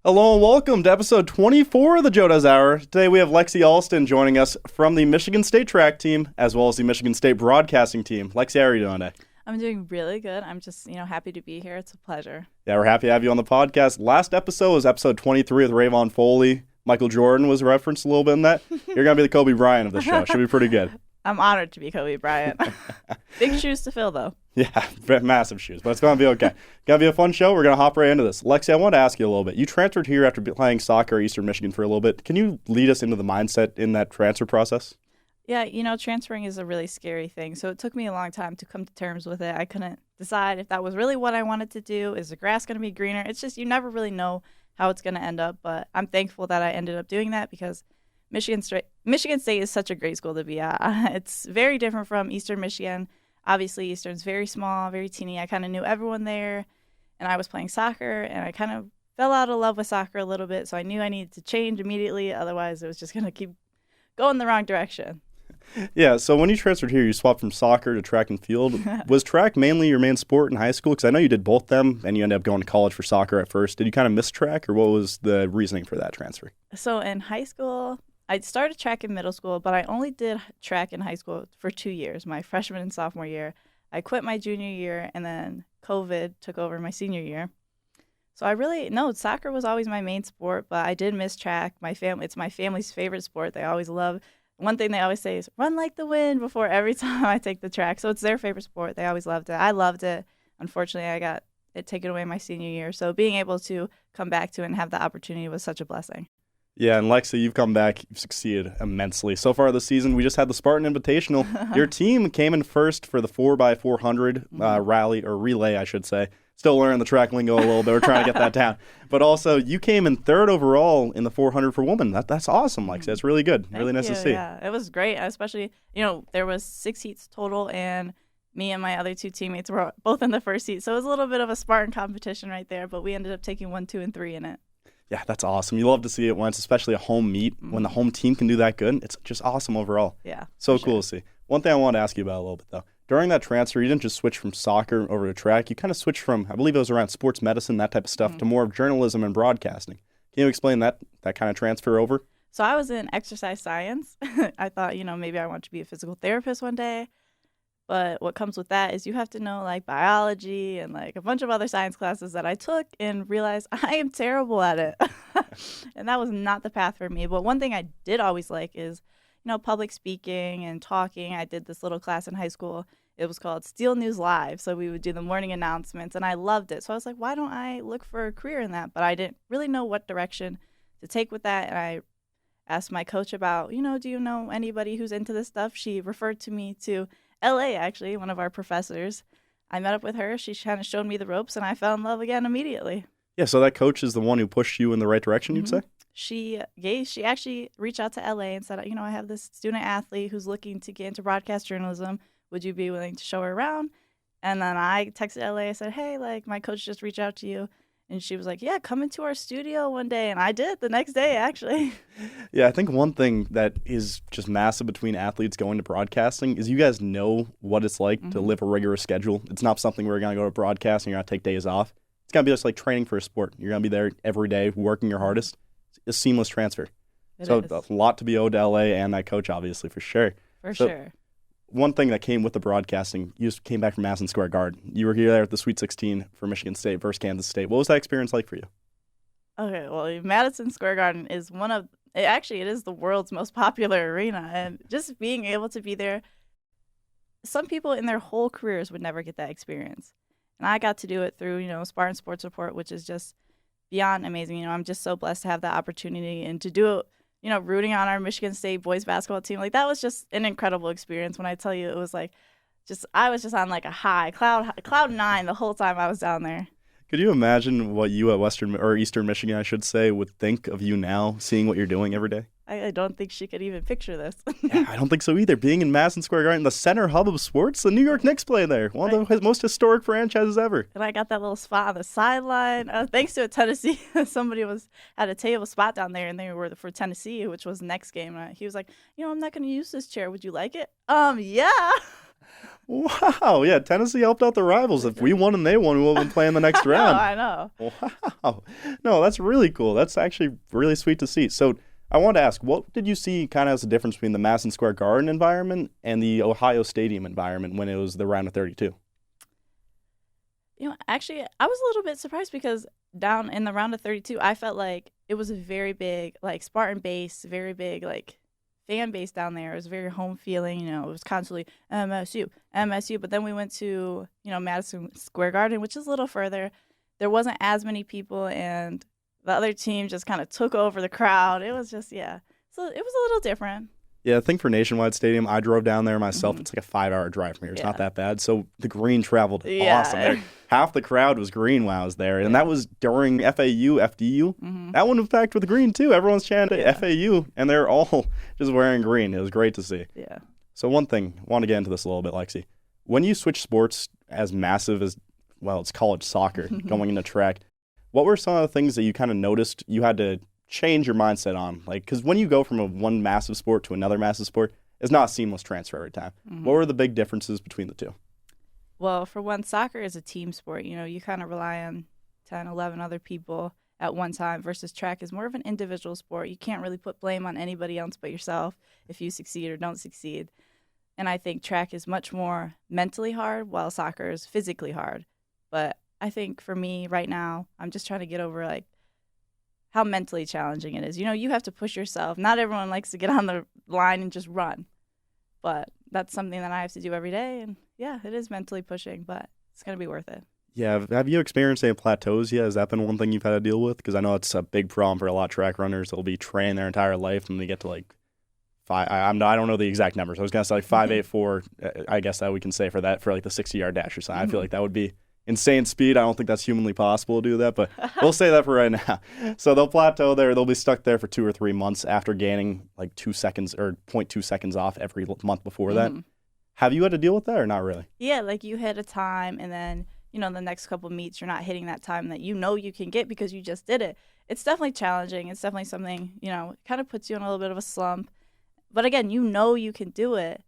Hello and welcome to episode 24 of the Joe Does Hour. Today we have Lexy Alston joining us from the Michigan State track team as well as the Michigan State broadcasting team. Lexy, how are you doing today? I'm doing really good. I'm just, happy to be here. It's a pleasure. Yeah, we're happy to have you on the podcast. Last episode was episode 23 with Rayvon Foley. Michael Jordan was referenced a little bit in that. You're going to be the Kobe Bryant of the show. Should be pretty good. I'm honored to be Kobe Bryant. Big shoes to fill, though. Yeah, massive shoes, but it's going to be okay. Going to be a fun show. We're going to hop right into this. Lexy, I want to ask you a little bit. You transferred here after playing soccer at Eastern Michigan for a little bit. Can you lead us into the mindset in that transfer process? Yeah, transferring is a really scary thing. So it took me a long time to come to terms with it. I couldn't decide if that was really what I wanted to do. Is the grass going to be greener? It's just you never really know how it's going to end up. But I'm thankful that I ended up doing that because Michigan State is such a great school to be at. It's very different from Eastern Michigan. Obviously, Eastern's very small, very teeny. I kind of knew everyone there, and I was playing soccer, and I kind of fell out of love with soccer a little bit, so I knew I needed to change immediately. Otherwise, it was just going to keep going the wrong direction. Yeah, so when you transferred here, you swapped from soccer to track and field. Was track mainly your main sport in high school? Because I know you did both them, and you ended up going to college for soccer at first. Did you kind of miss track, or what was the reasoning for that transfer? So in high school, I started track in middle school, but I only did track in high school for 2 years, my freshman and sophomore year. I quit my junior year, and then COVID took over my senior year. So soccer was always my main sport, but I did miss track. It's my family's favorite sport. They always love. One thing they always say is run like the wind before every time I take the track. So it's their favorite sport. They always loved it. I loved it. Unfortunately, I got it taken away my senior year. So being able to come back to it and have the opportunity was such a blessing. Yeah, and Lexy, you've come back. You've succeeded immensely. So far this season, we just had the Spartan Invitational. Your team came in first for the 4x400 rally, or relay, I should say. Still learning the track lingo a little bit. We're trying to get that down. But also, you came in third overall in the 400 for women. That's awesome, Lexy. That's really good. Really nice to see. Yeah, it was great. Especially, there was 6 heats total, and me and my other 2 teammates were both in the first heat. So it was a little bit of a Spartan competition right there, but we ended up taking 1, 2, and 3 in it. Yeah, that's awesome. You love to see it when it's especially a home meet. When the home team can do that good, it's just awesome overall. Yeah. So cool to see. One thing I wanted to ask you about a little bit, though. During that transfer, you didn't just switch from soccer over to track. You kind of switched from, I believe it was around sports medicine, that type of stuff, to more of journalism and broadcasting. Can you explain that kind of transfer over? So I was in exercise science. I thought, maybe I want to be a physical therapist one day. But what comes with that is you have to know biology and a bunch of other science classes that I took and realized I am terrible at it. And that was not the path for me. But one thing I did always like is, public speaking and talking. I did this little class in high school. It was called Steel News Live. So we would do the morning announcements and I loved it. So I was like, why don't I look for a career in that? But I didn't really know what direction to take with that. And I asked my coach about, do you know anybody who's into this stuff? She referred to me to LA, actually, one of our professors. I met up with her. She kind of showed me the ropes, and I fell in love again immediately. Yeah, so that coach is the one who pushed you in the right direction, you'd say? She actually reached out to LA and said, I have this student athlete who's looking to get into broadcast journalism. Would you be willing to show her around? And then I texted LA. I said, hey, my coach just reached out to you. And she was like, yeah, come into our studio one day. And I did the next day, actually. Yeah, I think one thing that is just massive between athletes going to broadcasting is you guys know what it's like to live a rigorous schedule. It's not something where you're going to go to broadcast and you're going to take days off. It's going to be just like training for a sport. You're going to be there every day, working your hardest. It's a seamless transfer. It is. A lot to be owed to LA and that coach, obviously, for sure. For sure. One thing that came with the broadcasting, you just came back from Madison Square Garden. You were here there at the Sweet 16 for Michigan State versus Kansas State. What was that experience like for you? Okay, well, Madison Square Garden is it is the world's most popular arena. And just being able to be there, some people in their whole careers would never get that experience. And I got to do it through, Spartan Sports Report, which is just beyond amazing. I'm just so blessed to have that opportunity and to do it. Rooting on our Michigan State boys basketball team, that was just an incredible experience. When I tell you, it was I was just on a high cloud 9 the whole time I was down there. Could you imagine what you at Eastern Michigan, I should say, would think of you now, seeing what you're doing every day? I don't think she could even picture this. Yeah, I don't think so either. Being in Madison Square Garden, the center hub of sports, the New York Knicks play there. One of the most historic franchises ever. And I got that little spot on the sideline. Thanks to a Tennessee, somebody had a table spot down there, and they were for Tennessee, which was the next game. And he was like, I'm not going to use this chair. Would you like it? Yeah. Wow, yeah, Tennessee helped out the rivals. If we won and they won, we would have been playing the next round. I know. Wow. No, that's really cool. That's actually really sweet to see. So I wanted to ask, what did you see kind of as the difference between the Madison Square Garden environment and the Ohio Stadium environment when it was the round of 32? Actually, I was a little bit surprised because down in the round of 32, I felt like it was a very big, like, Spartan base, very big, like, fan base down there. It was very home feeling. It was constantly MSU, MSU. But then we went to, Madison Square Garden, which is a little further. There wasn't as many people, and the other team just kind of took over the crowd. It was just, yeah. So it was a little different. Yeah, I think for Nationwide Stadium, I drove down there myself. It's like a 5-hour drive from here. It's not that bad. So the green traveled awesome. Half the crowd was green while I was there. And that was during FAU, FDU. That one was packed with green, too. Everyone's chanting FAU, and they're all just wearing green. It was great to see. Yeah. So one thing, I want to get into this a little bit, Lexy. When you switch sports as massive as, it's college soccer, going into track, what were some of the things that you kind of noticed you had to change your mindset on? Like, because when you go from one massive sport to another massive sport, it's not a seamless transfer every time. What were the big differences between the two? Well, for one, soccer is a team sport. You kind of rely on 10, 11 other people at one time, versus track is more of an individual sport. You can't really put blame on anybody else but yourself if you succeed or don't succeed. And I think track is much more mentally hard, while soccer is physically hard. But I think for me right now, I'm just trying to get over, like, how mentally challenging it is. You have to push yourself. Not everyone likes to get on the line and just run. But that's something that I have to do every day. And, yeah, it is mentally pushing, but it's going to be worth it. Yeah. Have you experienced any plateaus yet? Has that been one thing you've had to deal with? Because I know it's a big problem for a lot of track runners. They'll be training their entire life, and they get to, like, I don't know the exact numbers. I was going to say, like, 5.84, I guess that we can say for that, for, like, the 60-yard dash or something. I feel like that would be insane speed. I don't think that's humanly possible to do that, but we'll say that for right now. So they'll plateau there. They'll be stuck there for 2 or 3 months after gaining like 2 seconds or 0.2 seconds off every month before that. Have you had to deal with that or not really? Yeah, like you hit a time, and then, the next couple meets, you're not hitting that time that you can get because you just did it. It's definitely challenging. It's definitely something, it kind of puts you in a little bit of a slump. But again, you can do it.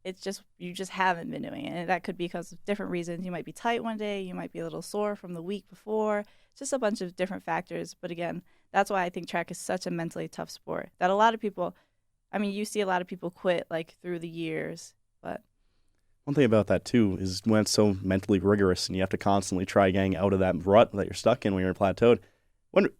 It's just, you just haven't been doing it. And that could be because of different reasons. You might be tight one day. You might be a little sore from the week before. Just a bunch of different factors. But again, that's why I think track is such a mentally tough sport. That a lot of people, you see a lot of people quit, like, through the years. But one thing about that, too, is when it's so mentally rigorous and you have to constantly try getting out of that rut that you're stuck in when you're plateaued.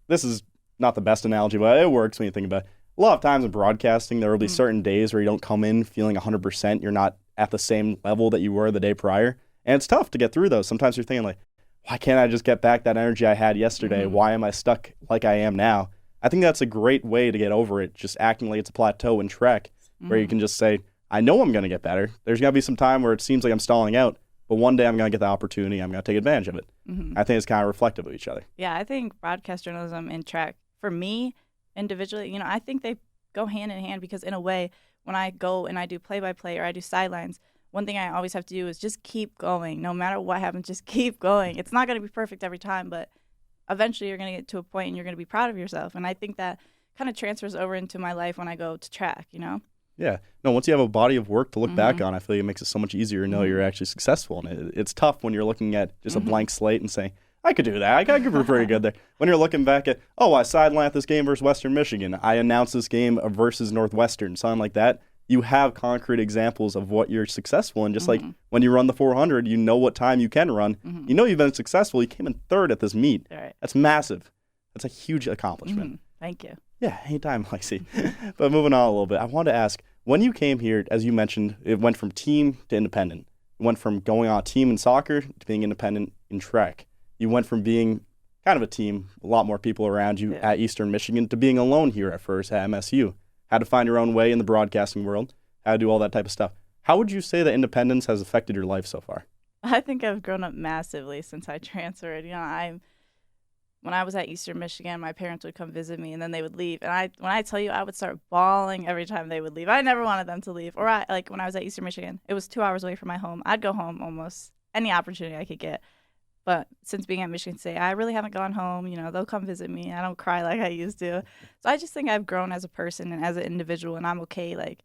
This is not the best analogy, but it works when you think about it. A lot of times in broadcasting, there will be certain days where you don't come in feeling 100%. You're not at the same level that you were the day prior. And it's tough to get through those. Sometimes you're thinking, like, why can't I just get back that energy I had yesterday? Why am I stuck like I am now? I think that's a great way to get over it, just acting like it's a plateau in track, where you can just say, I know I'm going to get better. There's going to be some time where it seems like I'm stalling out, but one day I'm going to get the opportunity. I'm going to take advantage of it. I think it's kind of reflective of each other. Yeah, I think broadcast journalism and track, for me, individually, I think they go hand in hand, because in a way, when I go and I do play-by-play or I do sidelines, one thing I always have to do is just keep going. No matter what happens, just keep going. It's not going to be perfect every time, but eventually you're going to get to a point and you're going to be proud of yourself. And I think that kind of transfers over into my life when I go to track, Yeah. No, once you have a body of work to look back on, I feel like it makes it so much easier to know you're actually successful. And it's tough when you're looking at just a blank slate and saying, I could do that. I could be pretty good there. When you're looking back at, I sidelined this game versus Western Michigan. I announced this game versus Northwestern, something like that. You have concrete examples of what you're successful in. Just like when you run the 400, you know what time you can run. You know you've been successful. You came in third at this meet. Right. That's massive. That's a huge accomplishment. Thank you. Yeah, anytime, Lexy. But moving on a little bit, I wanted to ask, when you came here, as you mentioned, it went from team to independent. It went from going on a team in soccer to being independent in track. You went from being kind of a team, a lot more people around you at Eastern Michigan, to being alone here at first at MSU. Had to find your own way in the broadcasting world, had to do all that type of stuff. How would you say that independence has affected your life so far? I think I've grown up massively since I transferred. When I was at Eastern Michigan, my parents would come visit me, and then they would leave. And when I tell you, I would start bawling every time they would leave. I never wanted them to leave. Or when I was at Eastern Michigan, it was 2 hours away from my home. I'd go home almost any opportunity I could get. But since being at Michigan State, I really haven't gone home. They'll come visit me. I don't cry like I used to. So I just think I've grown as a person and as an individual, and I'm okay,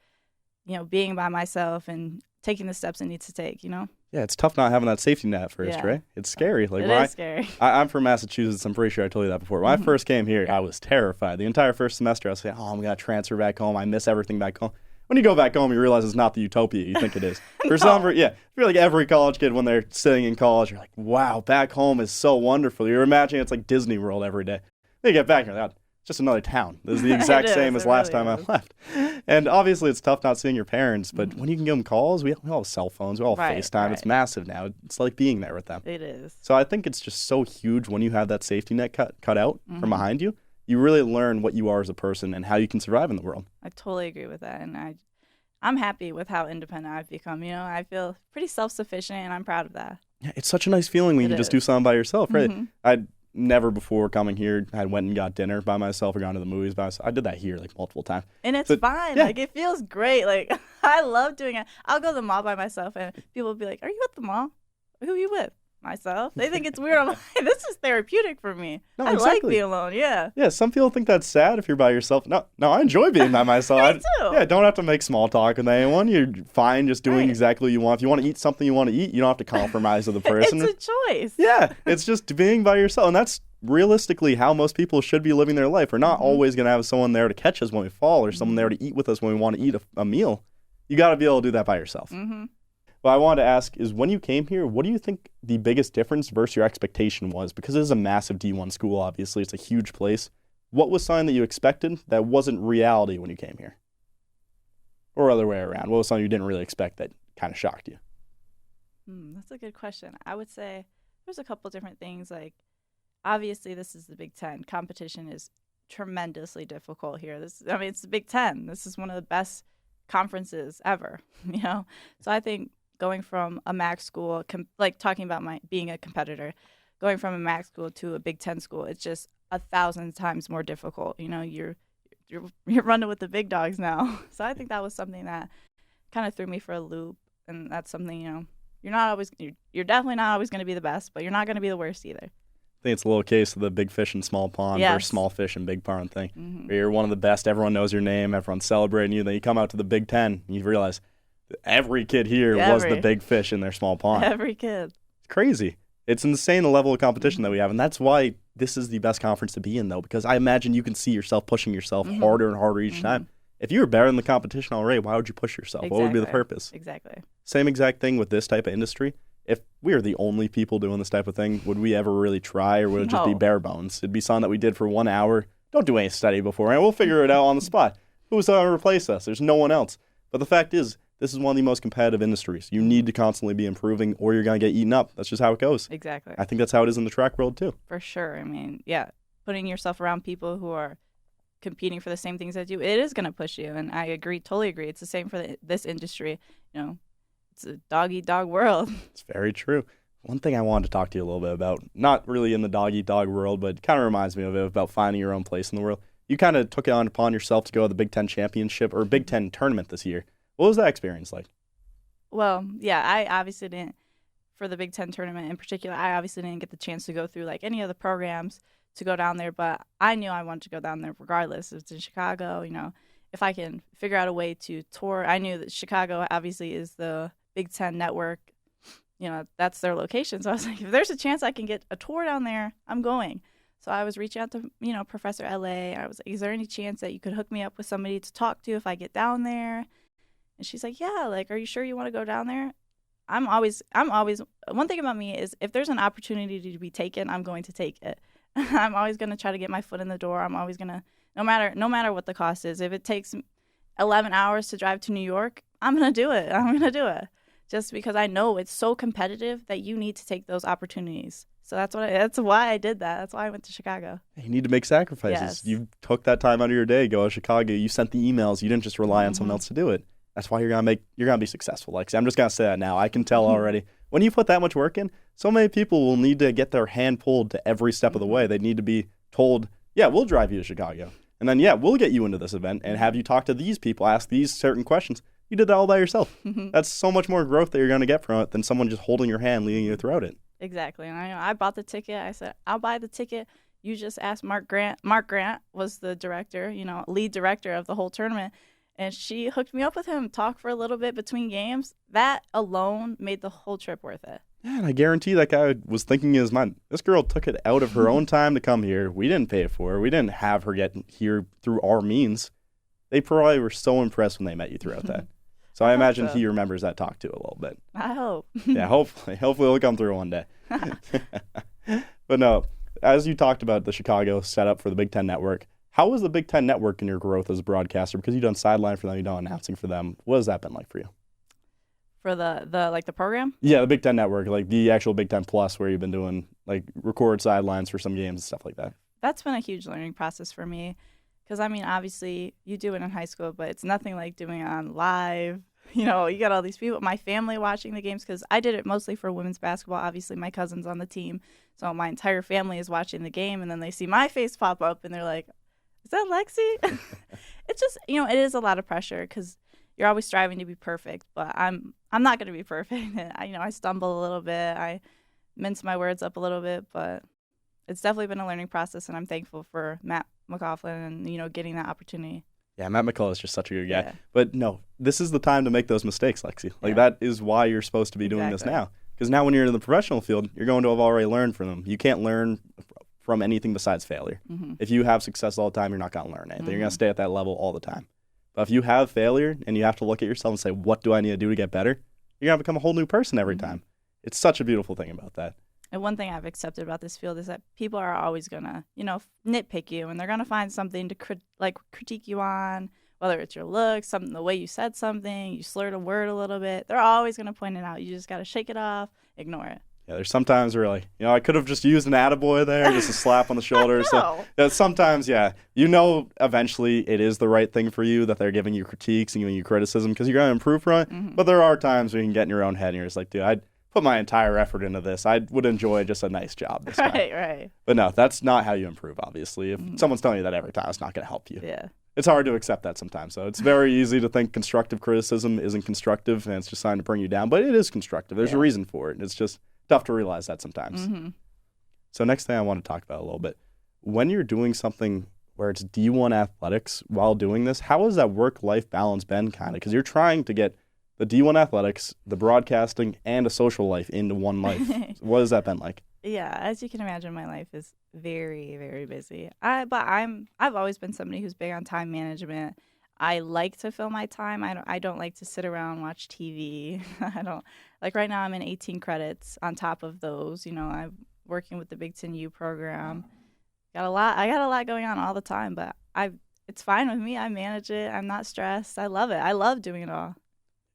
being by myself and taking the steps it needs to take, Yeah, it's tough not having that safety net at first, Yeah. right? It's scary. Like It is scary. I'm from Massachusetts. I'm pretty sure I told you that before. When I first came here, I was terrified. The entire first semester, I was saying, I'm going to transfer back home. I miss everything back home. When you go back home, you realize it's not the utopia you think it is. For I feel like every college kid, when they're sitting in college, you're like, wow, back home is so wonderful. You're imagining it's like Disney World every day. Then you get back, and you're like, it's just another town. This is the exact same as last time I left. And obviously, it's tough not seeing your parents, but when you can give them calls, we all have cell phones, we all FaceTime. Right. It's massive now. It's like being there with them. It is. So I think it's just so huge when you have that safety net cut out from behind you. You really learn what you are as a person and how you can survive in the world. I totally agree with that. And I'm happy with how independent I've become. I feel pretty self-sufficient, and I'm proud of that. Yeah, it's such a nice feeling when you just do something by yourself, right? I'd never before coming here, I went and got dinner by myself or gone to the movies by myself. I did that here like multiple times. And it's fine. Yeah. Like, it feels great. Like, I love doing it. I'll go to the mall by myself, and people will be like, are you at the mall? Who are you with? Myself. They think it's weird. I'm like, this is therapeutic for me. No, I like being alone. Yeah. Yeah. Some people think that's sad if you're by yourself. No, I enjoy being by myself. Me too. Yeah. Don't have to make small talk with anyone. You're fine just doing exactly what you want. If you want to eat something you want to eat, you don't have to compromise with the person. It's a choice. Yeah. It's just being by yourself. And that's realistically how most people should be living their life. We're not always going to have someone there to catch us when we fall or someone there to eat with us when we want to eat a meal. You got to be able to do that by yourself. What I wanted to ask is, when you came here, what do you think the biggest difference versus your expectation was? Because it is a massive D1 school, obviously. It's a huge place. What was something that you expected that wasn't reality when you came here? Or other way around, what was something you didn't really expect that kind of shocked you? That's a good question. I would say there's a couple different things. Like, obviously, this is the Big Ten. Competition is tremendously difficult here. It's the Big Ten. This is one of the best conferences ever, So I think going from a MAC school, talking about being a competitor, going from a MAC school to a Big Ten school, it's just 1,000 times more difficult. You're running with the big dogs now. So I think that was something that kind of threw me for a loop, and that's something you're definitely not always going to be the best, but you're not going to be the worst either. I think it's a little case of the big fish in small pond versus small fish in big pond thing. Where you're one of the best, everyone knows your name, everyone's celebrating you. Then you come out to the Big Ten, and you realize every kid here was the big fish in their small pond. Every kid. It's crazy. It's insane the level of competition that we have, and that's why this is the best conference to be in, though, because I imagine you can see yourself pushing yourself harder and harder each time. If you were better in the competition already, why would you push yourself? Exactly. What would be the purpose? Exactly. Same exact thing with this type of industry. If we were the only people doing this type of thing, would we ever really try, or would it just be bare bones? It'd be something that we did for 1 hour. Don't do any study beforehand. We'll figure it out on the spot. Who's going to replace us? There's no one else. But the fact is, this is one of the most competitive industries. You need to constantly be improving, or you're going to get eaten up. That's just how it goes. Exactly. I think that's how it is in the track world, too. For sure. Putting yourself around people who are competing for the same things as you, it is going to push you. And I agree, totally agree. It's the same for this industry. It's a dog-eat-dog world. It's very true. One thing I wanted to talk to you a little bit about, not really in the dog-eat-dog world, but kind of reminds me of it, about finding your own place in the world. You kind of took it upon yourself to go to the Big Ten Championship or Big Ten tournament this year. What was that experience like? Well, yeah, I obviously didn't, for the Big Ten tournament in particular, I obviously didn't get the chance to go through like any of the programs to go down there, but I knew I wanted to go down there regardless. It's in Chicago, if I can figure out a way to tour. I knew that Chicago obviously is the Big Ten network, that's their location. So I was like, if there's a chance I can get a tour down there, I'm going. So I was reaching out to, Professor LA. I was like, is there any chance that you could hook me up with somebody to talk to if I get down there? And she's like, yeah, are you sure you want to go down there? I'm always, one thing about me is if there's an opportunity to be taken, I'm going to take it. I'm always going to try to get my foot in the door. I'm always going to, no matter what the cost is, if it takes 11 hours to drive to New York, I'm going to do it. Just because I know it's so competitive that you need to take those opportunities. So that's why I did that. That's why I went to Chicago. You need to make sacrifices. Yes. You took that time out of your day, go to Chicago. You sent the emails. You didn't just rely on someone else to do it. That's why you're gonna be successful. Lexy, I'm just gonna say that now. I can tell already. When you put that much work in, so many people will need to get their hand pulled to every step of the way. They need to be told, yeah, we'll drive you to Chicago. And then, yeah, we'll get you into this event and have you talk to these people, ask these certain questions. You did that all by yourself. That's so much more growth that you're going to get from it than someone just holding your hand, leading you throughout it. Exactly. And I bought the ticket. I said, I'll buy the ticket. You just ask Mark Grant. Mark Grant was the director, lead director of the whole tournament. And she hooked me up with him, talked for a little bit between games. That alone made the whole trip worth it. Yeah, and I guarantee that guy was thinking in his mind, this girl took it out of her own time to come here. We didn't pay for her. We didn't have her get here through our means. They probably were so impressed when they met you throughout that. So I imagine he remembers that talk too a little bit. I hope. Yeah, hopefully. Hopefully it'll come through one day. But no, as you talked about the Chicago setup for the Big Ten Network, how was the Big Ten Network in your growth as a broadcaster? Because you've done sideline for them, you've done announcing for them. What has that been like for you? For the program? Yeah, the Big Ten Network, like the actual Big Ten Plus, where you've been doing like record sidelines for some games and stuff like that. That's been a huge learning process for me. Because, I mean, obviously, you do it in high school, but it's nothing like doing it on live. You know, you got all these people, my family watching the games, because I did it mostly for women's basketball. Obviously, my cousin's on the team, so my entire family is watching the game, and then they see my face pop up, and they're like, is that Lexy? It's just, you know, it is a lot of pressure, because you're always striving to be perfect, but I'm not going to be perfect. I stumble a little bit. I mince my words up a little bit, but it's definitely been a learning process, and I'm thankful for Matt McLaughlin and, you know, getting that opportunity. Yeah, Matt McCullough is just such a good guy. Yeah. But no, this is the time to make those mistakes, Lexy. Like, that is why you're supposed to be doing this now. Because now when you're in the professional field, you're going to have already learned from them. You can't learn from anything besides failure. Mm-hmm. If you have success all the time, you're not going to learn anything. Mm-hmm. You're going to stay at that level all the time. But if you have failure and you have to look at yourself and say, what do I need to do to get better? You're going to become a whole new person every time. It's such a beautiful thing about that. And one thing I've accepted about this field is that people are always going to, you know, nitpick you, and they're going to find something to critique you on, whether it's your looks, something, the way you said something, you slurred a word a little bit. They're always going to point it out. You just got to shake it off, ignore it. Yeah, there's sometimes where, like, you know, I could have just used an attaboy there, just a slap on the shoulder. So sometimes, yeah, you know, eventually it is the right thing for you that they're giving you critiques and giving you criticism because you're going to improve from it. Mm-hmm. But there are times when you can get in your own head and you're just like, dude, I'd put my entire effort into this. I would enjoy just a nice job this time. Right. But no, that's not how you improve, obviously. If someone's telling you that every time, it's not going to help you. Yeah. It's hard to accept that sometimes. So it's very easy to think constructive criticism isn't constructive and it's just trying to bring you down. But it is constructive. There's a reason for it. It's just tough to realize that sometimes. Mm-hmm. So next thing I want to talk about a little bit. When you're doing something where it's D1 athletics while doing this, how has that work-life balance been kind of? Because you're trying to get the D1 athletics, the broadcasting, and a social life into one life. What has that been like? Yeah, as you can imagine, my life is very, very busy. I've always been somebody who's big on time management. I like to fill my time. I don't like to sit around and watch TV. I don't like right now. I'm in 18 credits on top of those. You know, I'm working with the Big Ten U program. I got a lot going on all the time, but it's fine with me. I manage it. I'm not stressed. I love it. I love doing it all.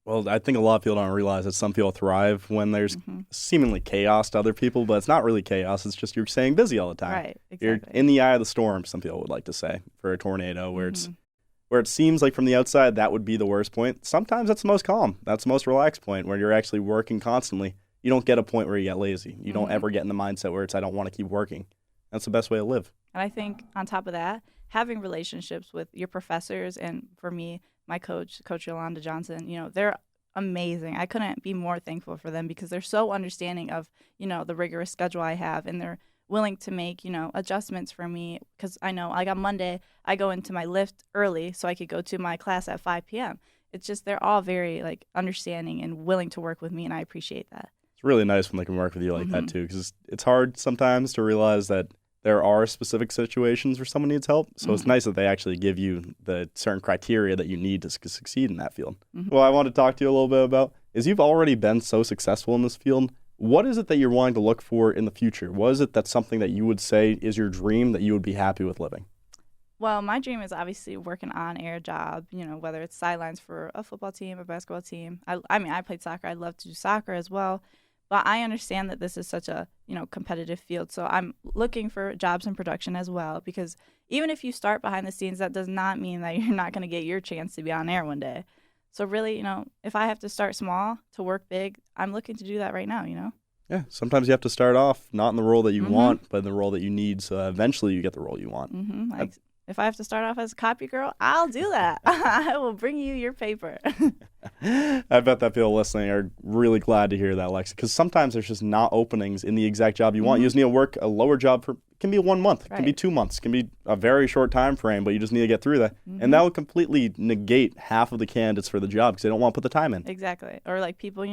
Well, I think a lot of people don't realize that some people thrive when there's seemingly chaos to other people, but it's not really chaos. It's just you're staying busy all the time. Right, exactly. You're in the eye of the storm, some people would like to say, for a tornado, where it seems like from the outside that would be the worst point. Sometimes that's the most calm. That's the most relaxed point, where you're actually working constantly. You don't get a point where you get lazy. You don't ever get in the mindset where it's, I don't want to keep working. That's the best way to live. And I think on top of that, having relationships with your professors, and for me, my coach Yolanda Johnson, you know, they're amazing. I couldn't be more thankful for them because they're so understanding of, you know, the rigorous schedule I have, and they're willing to make, you know, adjustments for me because I know like on Monday I go into my lift early so I could go to my class at 5 p.m. It's just they're all very like understanding and willing to work with me, and I appreciate that. It's really nice when they can work with you like that too, because it's hard sometimes to realize that there are specific situations where someone needs help. So it's nice that they actually give you the certain criteria that you need to succeed in that field. What I want to talk to you a little bit about is you've already been so successful in this field. What is it that you're wanting to look for in the future? What is it that's something that you would say is your dream that you would be happy with living? Well, my dream is obviously working on-air job, you know, whether it's sidelines for a football team, a basketball team. I mean, I played soccer. I'd love to do soccer as well. But I understand that this is such a, you know, competitive field. So I'm looking for jobs in production as well, because even if you start behind the scenes, that does not mean that you're not going to get your chance to be on air one day. So really, you know, if I have to start small to work big, I'm looking to do that right now, you know? Yeah, sometimes you have to start off not in the role that you want, but in the role that you need. So eventually you get the role you want. Like, if I have to start off as a copy girl, I'll do that. I will bring you your paper. I bet that people listening are really glad to hear that, Lexi, because sometimes there's just not openings in the exact job you want. You just need to work a lower job for, it can be 1 month, it can be 2 months, it can be a very short time frame, but you just need to get through that. And that will completely negate half of the candidates for the job because they don't want to put the time in. Exactly. Or like people,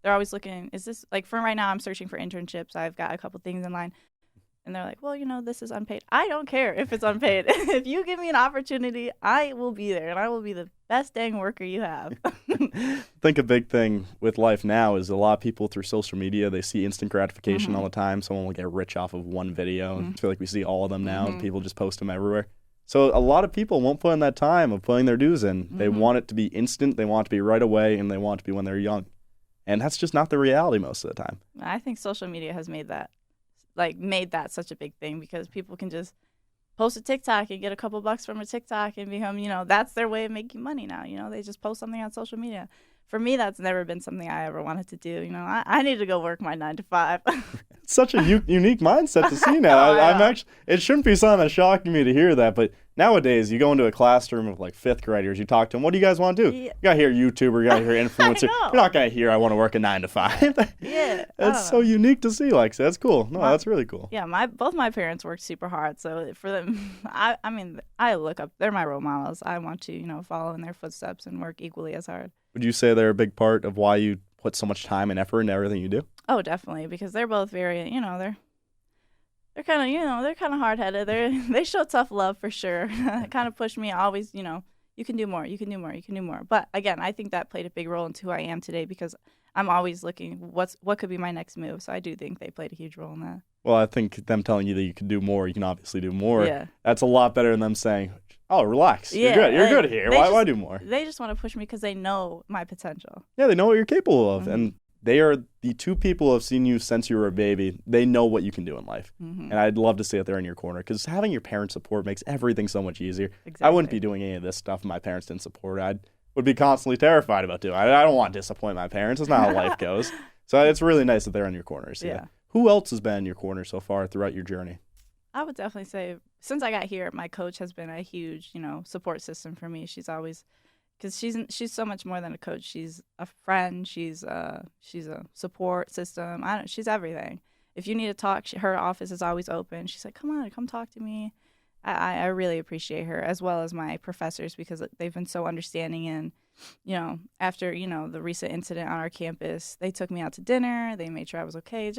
they're always looking, is this, like for right now, I'm searching for internships. I've got a couple things in line. And they're like, well, this is unpaid. I don't care if it's unpaid. If you give me an opportunity, I will be there, and I will be the best dang worker you have. I think a big thing with life now is a lot of people through social media, they see instant gratification all the time. Someone will get rich off of one video. I feel like we see all of them now, and people just post them everywhere. So a lot of people won't put in that time of putting their dues in. They want it to be instant, they want it to be right away, and they want it to be when they're young. And that's just not the reality most of the time. I think social media has made that such a big thing because people can just post a TikTok and get a couple bucks from a TikTok and become, that's their way of making money now. They just post something on social media. For me, that's never been something I ever wanted to do. I need to go work my 9 to 5. It's such a unique mindset to see now. I'm actually, it shouldn't be something that's shocking me to hear that, but nowadays you go into a classroom of like 5th graders, you talk to them, what do you guys want to do? Yeah. You got to hear YouTuber, you got to hear influencer. You're not going to hear I want to work a 9 to 5. Yeah. That's so unique to see, like, that's cool. No, that's really cool. Yeah, both my parents worked super hard, so for them, I look up, they're my role models. I want to, follow in their footsteps and work equally as hard. Would you say they're a big part of why you put so much time and effort into everything you do? Oh, definitely, because they're both very, they're kind of, they're kind of hard-headed. They show tough love for sure. It kind of pushed me always, you can do more, you can do more, you can do more. But again, I think that played a big role into who I am today because I'm always looking what could be my next move. So I do think they played a huge role in that. Well, I think them telling you that you can do more, you can obviously do more. Yeah. That's a lot better than them saying, oh, relax. Yeah, you're good here. Why do more? They just want to push me because they know my potential. Yeah, they know what you're capable of. And they are the 2 people who have seen you since you were a baby. They know what you can do in life. And I'd love to see that they're in your corner because having your parents' support makes everything so much easier. Exactly. I wouldn't be doing any of this stuff if my parents didn't support it. I would be constantly terrified about doing it. I don't want to disappoint my parents. That's not how life goes. So it's really nice that they're in your corner. So yeah. Who else has been in your corner so far throughout your journey? I would definitely say since I got here, my coach has been a huge, support system for me. She's always, because she's so much more than a coach. She's a friend. She's a support system. She's everything. If you need to talk, her office is always open. She's like, come talk to me. I really appreciate her, as well as my professors, because they've been so understanding. And after the recent incident on our campus, they took me out to dinner. They made sure I was okay.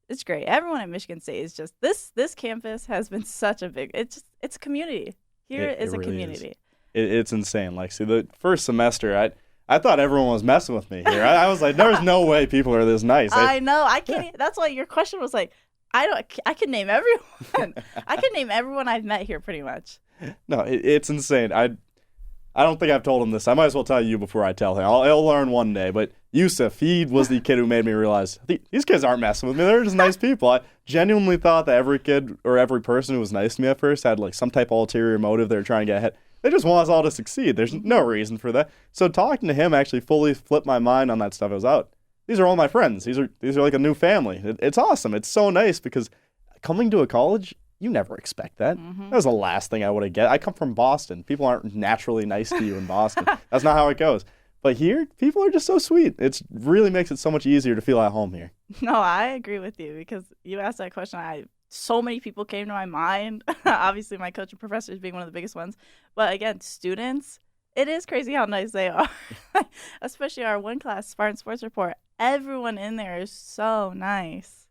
It's great. Everyone at Michigan State is just this campus has been such a big. It's a community. Here is a really community. It's insane. Like, see, the first semester, I thought everyone was messing with me here. I was like, there's no way people are this nice. I know. I can't. Yeah. That's why your question was like, I can name everyone. I can name everyone I've met here pretty much. No, it's insane. I don't think I've told him this. I might as well tell you before I tell him. He'll learn one day. But Yusuf, he was the kid who made me realize these kids aren't messing with me. They're just nice people. I genuinely thought that every kid or every person who was nice to me at first had like some type of ulterior motive. They were trying to get ahead. They just want us all to succeed. There's no reason for that. So talking to him actually fully flipped my mind on that stuff. I was out. These are all my friends. These are like a new family. It's awesome. It's so nice because coming to a college, you never expect that. That was the last thing I would have get. I come from Boston. People aren't naturally nice to you in Boston. That's not how it goes. But here, people are just so sweet. It really makes it so much easier to feel at home here. No, I agree with you because you asked that question. So many people came to my mind. Obviously, my coach and professors being one of the biggest ones. But again, students, it is crazy how nice they are. Especially our one class, Spartan Sports Report. Everyone in there is so nice.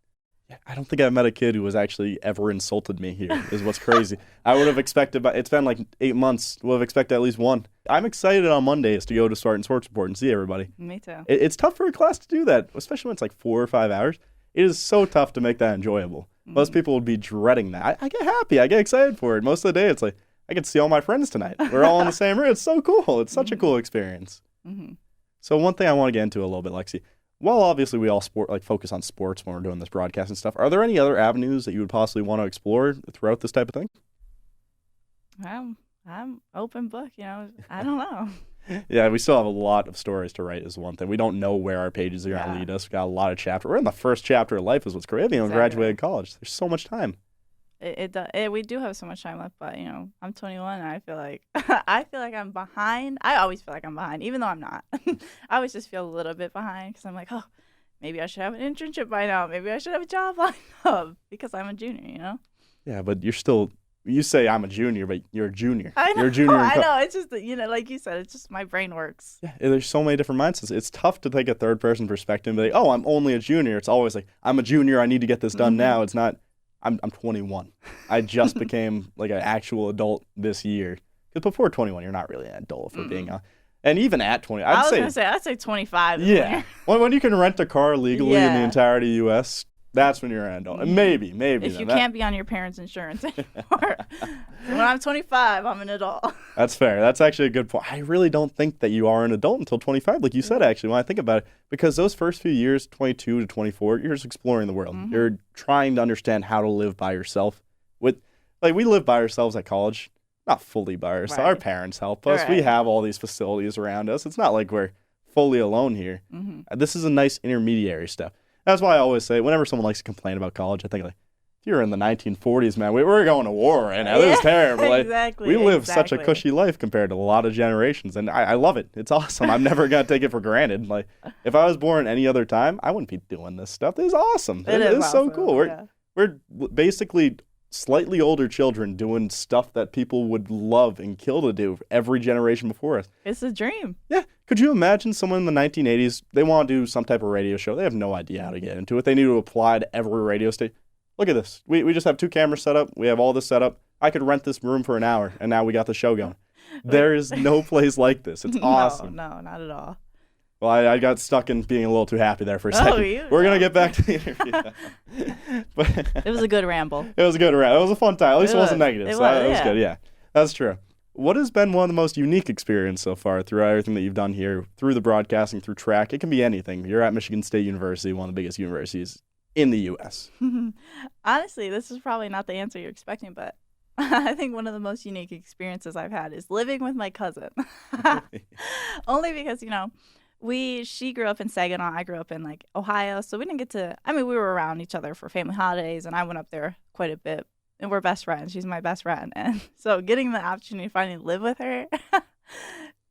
I don't think I've met a kid who has actually ever insulted me here, is what's crazy. I would have expected, but it's been like 8 months, would have expected at least one. I'm excited on Mondays to go to Spartan Sports Report and see everybody. Me too. It's tough for a class to do that, especially when it's like 4 or 5 hours. It is so tough to make that enjoyable. Most people would be dreading that. I get happy. I get excited for it. Most of the day, it's like, I get to see all my friends tonight. We're all in the same room. It's so cool. It's such a cool experience. So one thing I want to get into a little bit, Lexi, while obviously we all focus on sports when we're doing this broadcast and stuff, are there any other avenues that you would possibly want to explore throughout this type of thing? I'm open book, I don't know. Yeah, we still have a lot of stories to write is one thing. We don't know where our pages are going to lead us. We've got a lot of chapters. We're in the first chapter of life is what's crazy. We haven't even graduated college. There's so much time. We do have so much time left, but I'm 21 and I feel like I feel like I'm behind. I always feel like I'm behind, even though I'm not. I always just feel a little bit behind because I'm like, oh, maybe I should have an internship by now. Maybe I should have a job lined up because I'm a junior. Yeah, but you're still. You say I'm a junior, but you're a junior. I know. You're a junior. I know. It's just like you said, it's just my brain works. Yeah, there's so many different mindsets. It's tough to take a third person perspective and be like, oh, I'm only a junior. It's always like, I'm a junior. I need to get this done now. It's not. I'm 21. I just became like an actual adult this year. Because before 21, you're not really an adult for being and even at 20, I'd say 25. Yeah. When you can rent a car legally in the entirety of the U.S., that's when you're an adult. And maybe. If you can't be on your parents' insurance anymore. When I'm 25, I'm an adult. That's fair. That's actually a good point. I really don't think that you are an adult until 25, like you said, actually, when I think about it. Because those first few years, 22 to 24, you're just exploring the world. You're trying to understand how to live by yourself. We live by ourselves at college. Not fully by ourselves. Right. Our parents help us. Right. We have all these facilities around us. It's not like we're fully alone here. This is a nice intermediary step. That's why I always say, whenever someone likes to complain about college, I think, like, if you're in the 1940s, man, we were going to war right now. This is terrible. Exactly. We live such a cushy life compared to a lot of generations, and I love it. It's awesome. I'm never going to take it for granted. Like, if I was born any other time, I wouldn't be doing this stuff. This is awesome. It is so cool. We're basically slightly older children doing stuff that people would love and kill to do every generation before us. It's a dream. Yeah. Could you imagine someone in the 1980s, they want to do some type of radio show. They have no idea how to get into it. They need to apply to every radio station. Look at this. We just have 2 cameras set up. We have all this set up. I could rent this room for an hour, and now we got the show going. There is no place like this. It's awesome. No, not at all. Well, I got stuck in being a little too happy there for a second. We're going to get back to the interview. But it was a good ramble. It was a good ramble. It was a fun time. At least it wasn't negative. It was good, yeah. That's true. What has been one of the most unique experiences so far through everything that you've done here, through the broadcasting, through track? It can be anything. You're at Michigan State University, one of the biggest universities in the U.S. Honestly, this is probably not the answer you're expecting, but I think one of the most unique experiences I've had is living with my cousin. Only because, she grew up in Saginaw. I grew up in Ohio, so we didn't get to. We were around each other for family holidays, and I went up there quite a bit. And we're best friends. She's my best friend, and so getting the opportunity to finally live with her,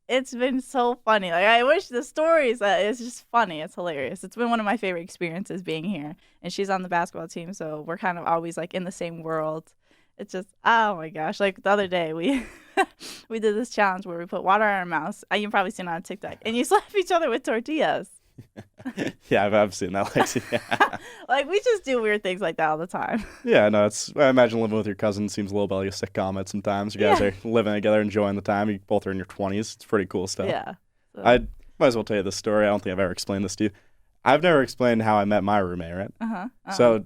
it's been so funny. I wish the stories. It's just funny. It's hilarious. It's been one of my favorite experiences being here, and she's on the basketball team, so we're kind of always in the same world. It's just, oh my gosh! The other day we we did this challenge where we put water on our mouths. You've probably seen it on TikTok, and you slap each other with tortillas. Yeah, I've seen that, Lexy. Yeah. We just do weird things like that all the time. Yeah, no, I imagine living with your cousin seems a little bit like a sitcom at sometimes. You guys are living together, enjoying the time. You both are in your 20s. It's pretty cool stuff. Yeah. So. I might as well tell you this story. I don't think I've ever explained this to you. I've never explained how I met my roommate, right? So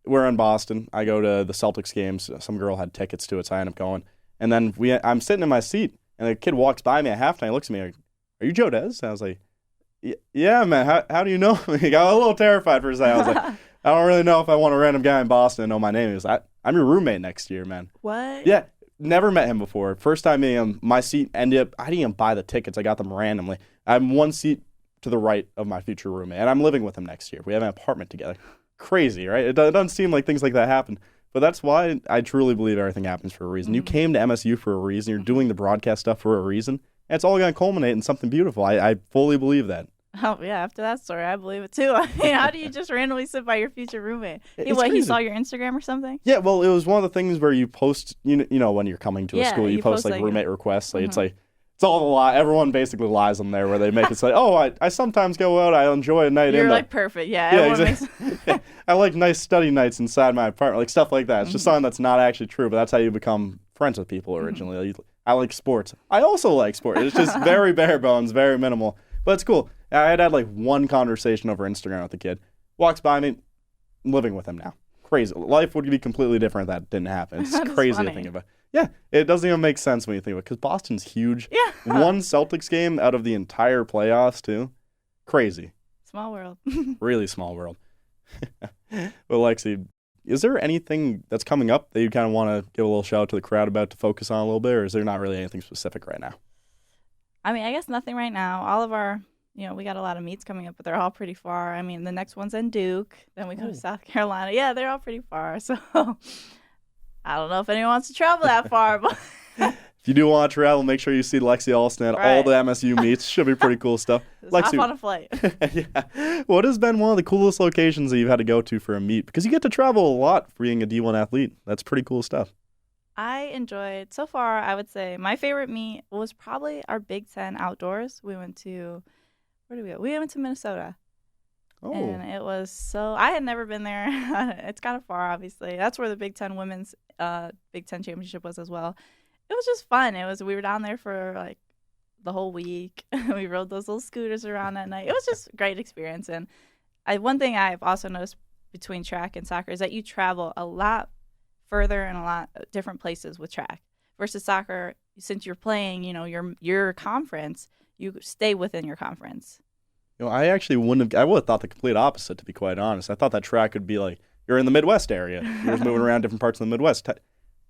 we're in Boston. I go to the Celtics games. Some girl had tickets to it, so I end up going. And then I'm sitting in my seat, and a kid walks by me at halftime. He looks at me like, "Are you Joe Dez?" And I was like, "Yeah, man. How do you know?" He got a little terrified for a second. I was like, "I don't really know if I want a random guy in Boston to know my name." He was like, "I'm your roommate next year, man." What? Yeah. Never met him before. First time meeting him, my seat ended up, I didn't even buy the tickets. I got them randomly. I'm one seat to the right of my future roommate, and I'm living with him next year. We have an apartment together. Crazy, right? It doesn't seem like things like that happen. But that's why I truly believe everything happens for a reason. You came to MSU for a reason. You're doing the broadcast stuff for a reason. And it's all going to culminate in something beautiful. I fully believe that. Oh, yeah. After that story, I believe it, too. How do you just randomly sit by your future roommate? He saw your Instagram or something? Yeah, well, it was one of the things where you post, when you're coming to a school, you post roommate requests. It's all the lie. Everyone basically lies on there where they make it say, "Oh, I sometimes go out. I enjoy a night in." You're perfect. Yeah, exactly. I like nice study nights inside my apartment, stuff like that. It's just something that's not actually true, but that's how you become friends with people originally. I like sports. I also like sports. It's just very bare bones, very minimal, but it's cool. I had one conversation over Instagram with the kid. Walks by me, I'm living with him now. Crazy. Life would be completely different if that didn't happen. It's crazy to think about. Yeah, it doesn't even make sense when you think of it, because Boston's huge. Yeah. One Celtics game out of the entire playoffs, too. Crazy. Small world. Really small world. Well, Lexy, is there anything that's coming up that you kind of want to give a little shout out to the crowd about to focus on a little bit, or is there not really anything specific right now? I guess nothing right now. All of our, we got a lot of meets coming up, but they're all pretty far. The next one's in Duke. Then we go to South Carolina. Yeah, they're all pretty far. So I don't know if anyone wants to travel that far, but If you do want to travel, make sure you see Lexy Alston at all the MSU meets. Should be pretty cool stuff. Hop on a flight. Yeah. What has been one of the coolest locations that you've had to go to for a meet? Because you get to travel a lot for being a D1 athlete. That's pretty cool stuff. I enjoyed, so far, I would say my favorite meet was probably our Big Ten outdoors. We went to, where did we go? We went to Minnesota. Oh. And it was I had never been there. It's kind of far, obviously. That's where the Big Ten women's Big Ten championship was as well. It was just fun. We were down there for like the whole week. We rode those little scooters around at night. It was just a great experience. And one thing I've also noticed between track and soccer is that you travel a lot further and a lot different places with track versus soccer. Since you're playing, your conference, you stay within your conference. I actually I would have thought the complete opposite, to be quite honest. I thought that track would be like, you're in the Midwest area. You're just moving around different parts of the Midwest.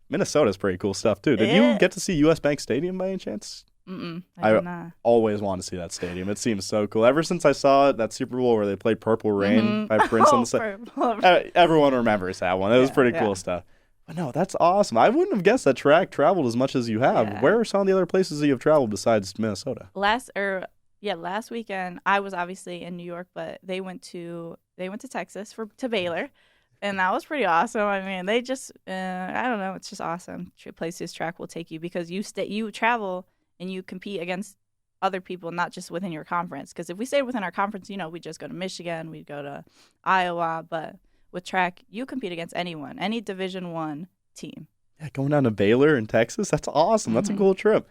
Minnesota's pretty cool stuff, too. Did you get to see U.S. Bank Stadium by any chance? I did not. Always want to see that stadium. It seems so cool. Ever since I saw it, that Super Bowl where they played Purple Rain by Prince on the side, everyone remembers that one. It was pretty cool stuff. But no, that's awesome. I wouldn't have guessed that track traveled as much as you have. Yeah. Where are some of the other places that you have traveled besides Minnesota? Last weekend I was obviously in New York, but they went to Texas to Baylor. And that was pretty awesome. I mean, they just, I don't know, it's just awesome. Places track will take you because you travel and you compete against other people, not just within your conference. Because if we stayed within our conference, we just go to Michigan, we'd go to Iowa. But with track, you compete against anyone, any Division I team. Yeah, going down to Baylor in Texas, that's awesome. That's a cool trip.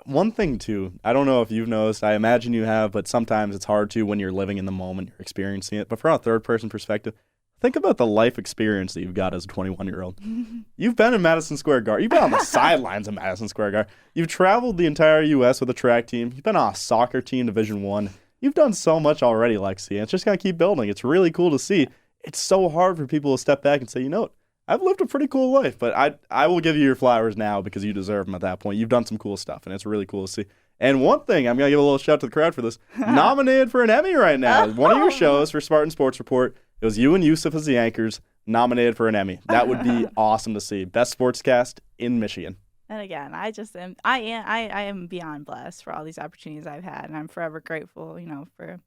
One thing, too, I don't know if you've noticed, I imagine you have, but sometimes it's hard to when you're living in the moment, you're experiencing it. But from a third-person perspective, think about the life experience that you've got as a 21-year-old. You've been in Madison Square Garden. You've been on the sidelines of Madison Square Garden. You've traveled the entire U.S. with a track team. You've been on a soccer team, Division I. You've done so much already, Lexy, and it's just going to keep building. It's really cool to see. It's so hard for people to step back and say, you know what, I've lived a pretty cool life, but I will give you your flowers now because you deserve them at that point. You've done some cool stuff, and it's really cool to see. And one thing, I'm going to give a little shout to the crowd for this, nominated for an Emmy right now. One of your shows for Spartan Sports Report, it was you and Yusuf as the anchors, nominated for an Emmy. That would be awesome to see. Best sportscast in Michigan. And again, I am beyond blessed for all these opportunities I've had, and I'm forever grateful, for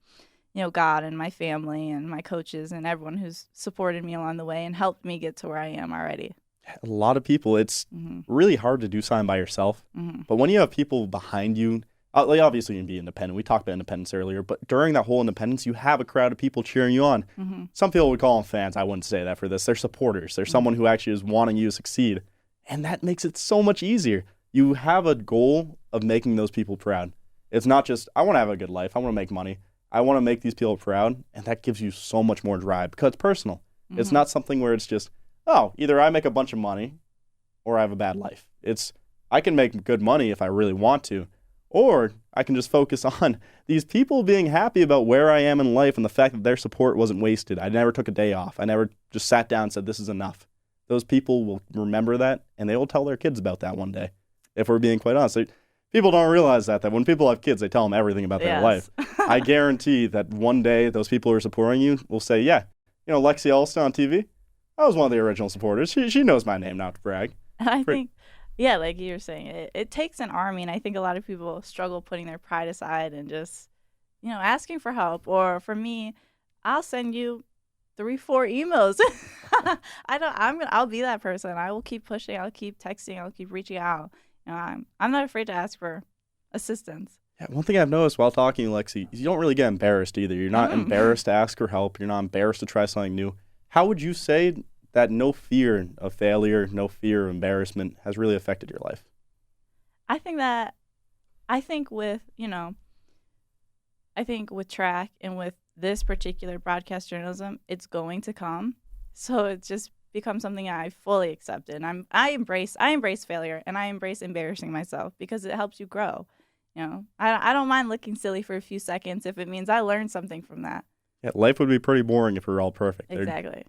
God and my family and my coaches and everyone who's supported me along the way and helped me get to where I am already. A lot of people, it's really hard to do something by yourself. But when you have people behind you, obviously you can be independent. We talked about independence earlier, but during that whole independence, you have a crowd of people cheering you on. Some people would call them fans. I wouldn't say that for this. They're supporters. They're someone who actually is wanting you to succeed. And that makes it so much easier. You have a goal of making those people proud. It's not just, I want to have a good life. I want to make money. I want to make these people proud. And that gives you so much more drive because it's personal. It's not something where it's just, either I make a bunch of money or I have a bad life. It's, I can make good money if I really want to, or I can just focus on these people being happy about where I am in life and the fact that their support wasn't wasted. I never took a day off. I never just sat down and said, this is enough. Those people will remember that, and they will tell their kids about that one day, if we're being quite honest. People don't realize that when people have kids, they tell them everything about their life. I guarantee that one day those people who are supporting you will say, Lexy Alston on TV, I was one of the original supporters. She knows my name, not to brag. I think, like you were saying, it takes an army, and I think a lot of people struggle putting their pride aside and just, asking for help. Or for me, I'll send you 3-4 emails. I'll be that person. I will keep pushing. I'll keep texting. I'll keep reaching out. I'm not afraid to ask for assistance. Yeah, one thing I've noticed while talking to Lexy is you don't really get embarrassed either. You're not embarrassed to ask for help. You're not embarrassed to try something new. How would you say that no fear of failure, no fear of embarrassment has really affected your life? I think with track and with this particular broadcast journalism, it's going to come. So it's just become something I fully accepted. I embrace failure, and I embrace embarrassing myself because it helps you grow. I don't mind looking silly for a few seconds if it means I learned something from that. Yeah, life would be pretty boring if we were all perfect. Exactly.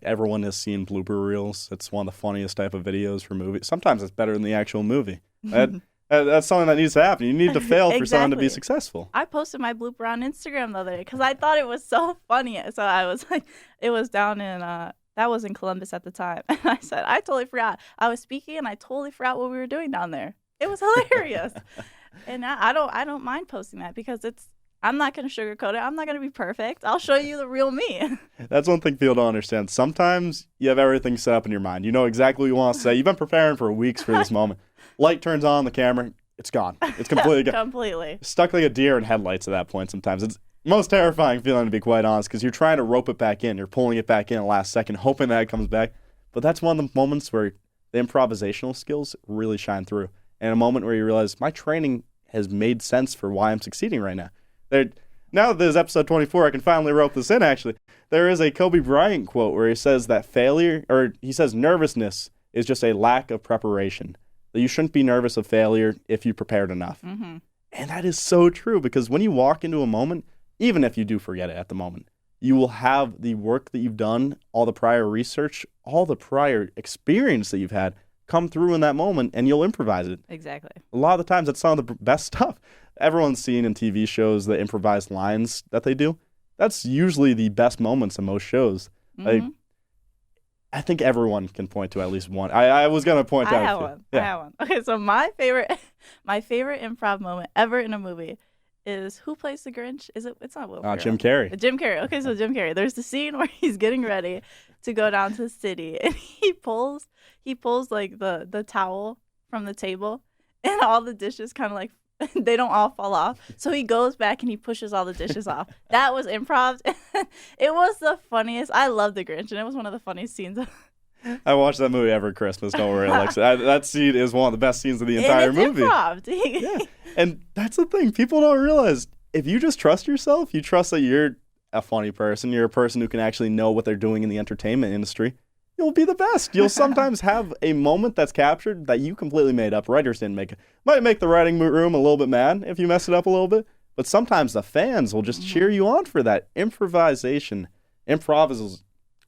Everyone has seen blooper reels. It's one of the funniest type of videos for movies. Sometimes it's better than the actual movie. That's something that needs to happen. You need to fail for someone to be successful. I posted my blooper on Instagram the other day because I thought it was so funny. So I was like, it was down in That was in Columbus at the time. And I said, I totally forgot. I was speaking and I totally forgot what we were doing down there. It was hilarious. And I don't mind posting that because I'm not going to sugarcoat it. I'm not going to be perfect. I'll show you the real me. That's one thing people don't understand. Sometimes you have everything set up in your mind. You know exactly what you want to say. You've been preparing for weeks for this moment. Light turns on the camera. It's gone. It's completely gone. Completely. Stuck like a deer in headlights at that point sometimes. It's most terrifying feeling, to be quite honest, because you're trying to rope it back in. You're pulling it back in at the last second, hoping that it comes back. But that's one of the moments where the improvisational skills really shine through. And a moment where you realize my training has made sense for why I'm succeeding right now. Now that this is episode 24, I can finally rope this in, actually. There is a Kobe Bryant quote where he says that nervousness is just a lack of preparation. That you shouldn't be nervous of failure if you prepared enough. Mm-hmm. And that is so true, because when you walk into a moment, even if you do forget it at the moment, you will have the work that you've done, all the prior research, all the prior experience that you've had come through in that moment, and you'll improvise it. Exactly. A lot of the times, that's some of the best stuff. Everyone's seen in TV shows the improvised lines that they do. That's usually the best moments in most shows. Mm-hmm. I think everyone can point to at least one. I was going to point out. I have one. Okay, so my favorite improv moment ever in a movie is who plays the Grinch? It's not Will Ferrell. Jim Carrey. Jim Carrey. Okay, so Jim Carrey. There's the scene where he's getting ready to go down to the city, and he pulls like the towel from the table, and all the dishes kind of like they don't all fall off. So he goes back and he pushes all the dishes off. That was improv. It was the funniest. I love the Grinch, and it was one of the funniest scenes. I watch that movie every Christmas. Don't worry, Alexa. That scene is one of the best scenes of the entire movie. Improv. Yeah, and that's the thing. People don't realize, if you just trust yourself, you trust that you're a funny person, you're a person who can actually know what they're doing in the entertainment industry, you'll be the best. You'll sometimes have a moment that's captured that you completely made up. Writers didn't make it. Might make the writing room a little bit mad if you mess it up a little bit, but sometimes the fans will just cheer you on for that. Improvisation.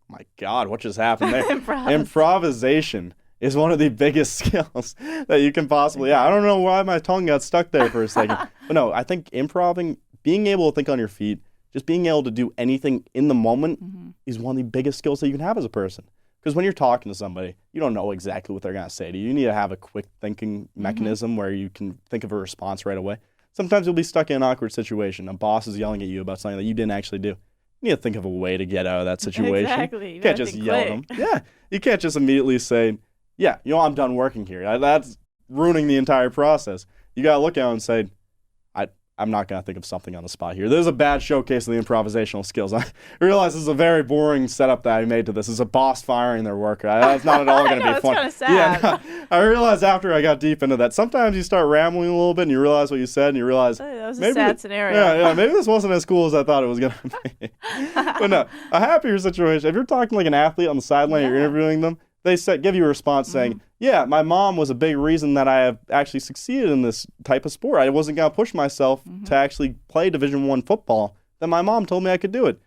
My God, what just happened there? Improvisation is one of the biggest skills that you can possibly. Yeah, I don't know why my tongue got stuck there for a second. But no, I think improving, being able to think on your feet, just being able to do anything in the moment is one of the biggest skills that you can have as a person. Because when you're talking to somebody, you don't know exactly what they're going to say to you. You need to have a quick thinking mechanism where you can think of a response right away. Sometimes you'll be stuck in an awkward situation. A boss is yelling at you about something that you didn't actually do. You need to think of a way to get out of that situation. Exactly. You can't just yell at them. Yeah. You can't just immediately say, yeah, I'm done working here. That's ruining the entire process. You got to look at it and say, I'm not going to think of something on the spot here. This is a bad showcase of the improvisational skills. I realize this is a very boring setup that I made to this. It's a boss firing their worker. That's not at all going to be fun. It's kind of sad. Yeah, no, I realized after I got deep into that, sometimes you start rambling a little bit and you realize what you said and you realize that was a sad scenario. Yeah, maybe this wasn't as cool as I thought it was going to be. But no, a happier situation. If you're talking like an athlete on the sideline, you're interviewing them, they give you a response saying, yeah, my mom was a big reason that I have actually succeeded in this type of sport. I wasn't going to push myself to actually play Division I football. Then my mom told me I could do it.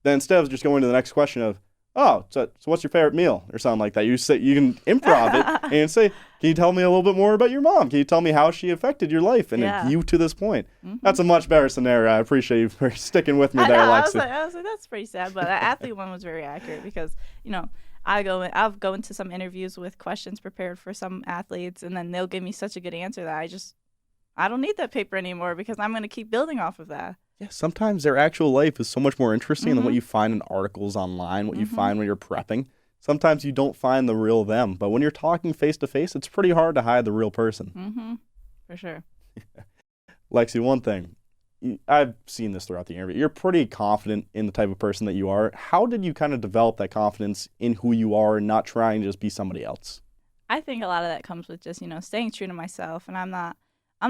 Then instead of just going to the next question of, so what's your favorite meal? Or something like that. You can improv it and say, can you tell me a little bit more about your mom? Can you tell me how she affected your life and you to this point? That's a much better scenario. I appreciate you for sticking with me there, Lexy. I was like, that's pretty sad. But the athlete one was very accurate because, I'll go into some interviews with questions prepared for some athletes, and then they'll give me such a good answer that I don't need that paper anymore because I'm going to keep building off of that. Yeah, sometimes their actual life is so much more interesting than what you find in articles online, what you find when you're prepping. Sometimes you don't find the real them, but when you're talking face to face, it's pretty hard to hide the real person. For sure. Lexy, one thing. I've seen this throughout the interview. You're pretty confident in the type of person that you are. How did you kind of develop that confidence in who you are and not trying to just be somebody else? I think a lot of that comes with just, staying true to myself. And I'm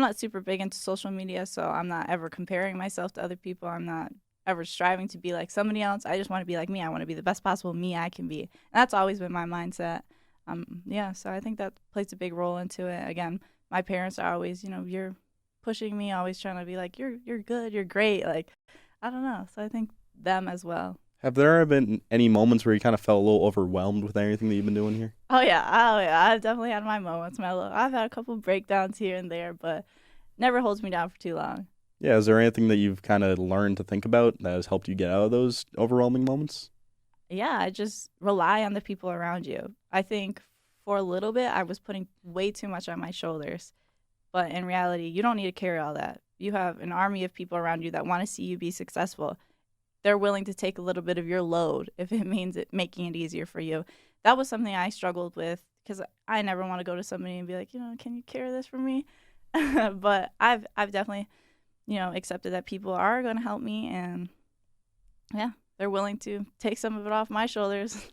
not super big into social media, so I'm not ever comparing myself to other people. I'm not ever striving to be like somebody else. I just want to be like me. I want to be the best possible me I can be. And that's always been my mindset. So I think that plays a big role into it. Again, my parents are always, you're pushing me, always trying to be like, you're good, you're great. Like, I don't know. So I think them as well. Have there ever been any moments where you kind of felt a little overwhelmed with everything that you've been doing here? Oh yeah. I've definitely had my moments. I've had a couple breakdowns here and there, but never holds me down for too long. Yeah. Is there anything that you've kind of learned to think about that has helped you get out of those overwhelming moments? Yeah, I just rely on the people around you. I think for a little bit, I was putting way too much on my shoulders. But in reality, you don't need to carry all that. You have an army of people around you that want to see you be successful. They're willing to take a little bit of your load if it means making it easier for you. That was something I struggled with because I never want to go to somebody and be like, can you carry this for me? But I've definitely, accepted that people are going to help me, and yeah, they're willing to take some of it off my shoulders.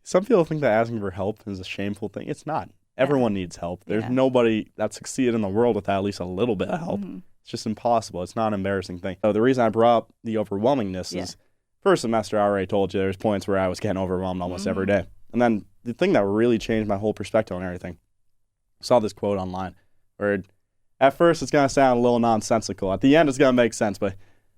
Some people think that asking for help is a shameful thing. It's not. Everyone needs help. There's nobody that succeeded in the world without at least a little bit of help. Mm-hmm. It's just impossible. It's not an embarrassing thing. So the reason I brought up the overwhelmingness is first semester I already told you there's points where I was getting overwhelmed almost every day. And then the thing that really changed my whole perspective on everything, I saw this quote online where at first it's going to sound a little nonsensical. At the end it's going to make sense, but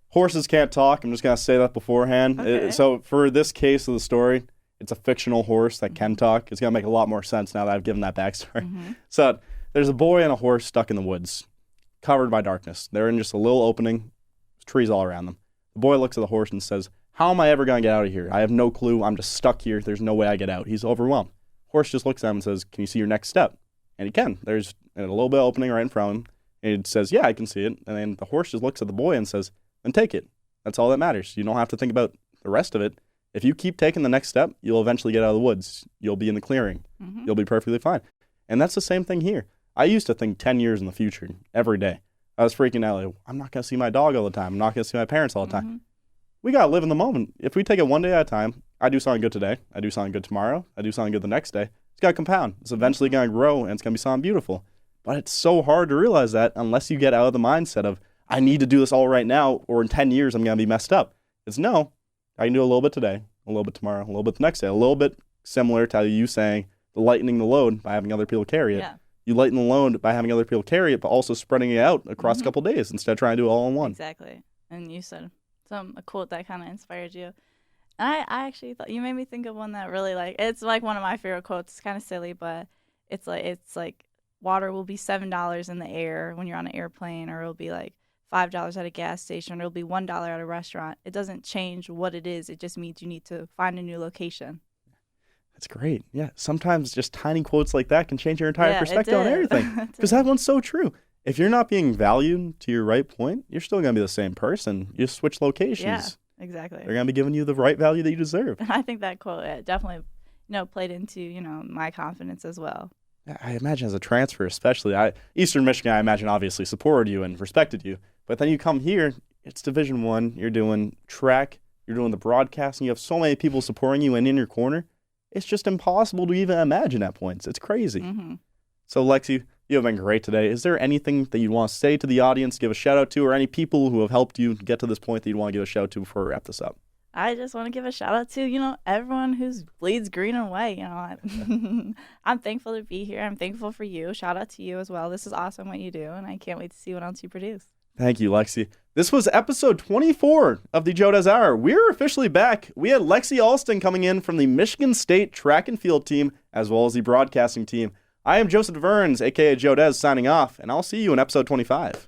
horses can't talk. I'm just going to say that beforehand. Okay. So for this case of the story, it's a fictional horse that can talk. It's going to make a lot more sense now that I've given that backstory. Mm-hmm. So there's a boy and a horse stuck in the woods, covered by darkness. They're in just a little opening, trees all around them. The boy looks at the horse and says, "How am I ever going to get out of here? I have no clue. I'm just stuck here. There's no way I get out." He's overwhelmed. Horse just looks at him and says, "Can you see your next step?" And he can. There's a little bit of opening right in front of him. And he says, "Yeah, I can see it." And then the horse just looks at the boy and says, "Then take it. That's all that matters. You don't have to think about the rest of it. If you keep taking the next step, you'll eventually get out of the woods. You'll be in the clearing. Mm-hmm. You'll be perfectly fine." And that's the same thing here. I used to think 10 years in the future every day. I was freaking out. Like, I'm not going to see my dog all the time. I'm not going to see my parents all the time. Mm-hmm. We got to live in the moment. If we take it one day at a time, I do something good today. I do something good tomorrow. I do something good the next day. It's got to compound. It's eventually going to grow, and it's going to be something beautiful. But it's so hard to realize that unless you get out of the mindset of, I need to do this all right now, or in 10 years I'm going to be messed up. It's no, I can do a little bit today, a little bit tomorrow, a little bit the next day, a little bit similar to you saying the lightening the load by having other people carry it. Yeah. You lighten the load by having other people carry it, but also spreading it out across a couple of days instead of trying to do it all in one. Exactly. And you said a quote that kind of inspired you. And I actually thought you made me think of one that really it's like one of my favorite quotes. It's kind of silly, but it's like water will be $7 in the air when you're on an airplane, or it'll be like $5 at a gas station, or it'll be $1 at a restaurant. It doesn't change what it is. It just means you need to find a new location. That's great. Yeah. Sometimes just tiny quotes like that can change your entire perspective on everything. Because that one's so true. If you're not being valued to your right point, you're still going to be the same person. You just switch locations. Yeah, exactly. They're going to be giving you the right value that you deserve. And I think that quote definitely, played into, my confidence as well. I imagine as a transfer, especially, Eastern Michigan, I imagine obviously supported you and respected you. But then you come here, it's Division I, you're doing track, you're doing the broadcasting, you have so many people supporting you and in your corner. It's just impossible to even imagine at points. It's crazy. Mm-hmm. So, Lexy, you have been great today. Is there anything that you want to say to the audience, give a shout out to, or any people who have helped you get to this point that you want to give a shout out to before we wrap this up? I just want to give a shout out to, everyone who bleeds green and white. I'm thankful to be here. I'm thankful for you. Shout out to you as well. This is awesome what you do, and I can't wait to see what else you produce. Thank you, Lexy. This was episode 24 of the Joe Does Hour. We're officially back. We had Lexy Alston coming in from the Michigan State track and field team, as well as the broadcasting team. I am Joseph Verns, a.k.a. Joe Des, signing off, and I'll see you in episode 25.